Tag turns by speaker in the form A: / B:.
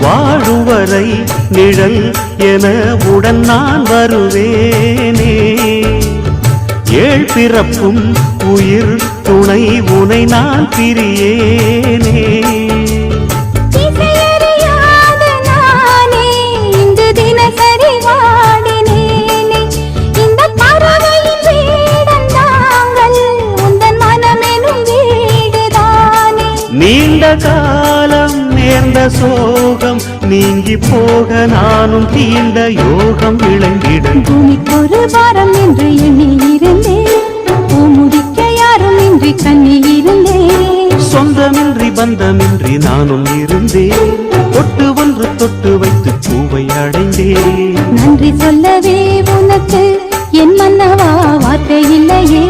A: வாழுவரை நிழல் என உடன் நான் வருவேனே ஏழ் பிறப்பும் உயிர் துணை உனை நான் பிரியேனே நீண்ட காலம் நேர்ந்த சோகம் நீங்கி போக நானும் தீண்ட யோகம் விளங்கிட
B: பூமிக்கொரு வாரம் என்று எண்ணி இருந்தேன் பூமுடிக்க யாரும் இன்றி கண்ணி இருந்தேன்
A: சொந்தமின்றி பந்தமின்றி நானும் இருந்தேன் தொட்டு ஒன்று தொட்டு வைத்து பூவை அடைந்தேன்
B: நன்றி சொல்லவே உனக்கு என் மன்னவா வார்த்தை இல்லையே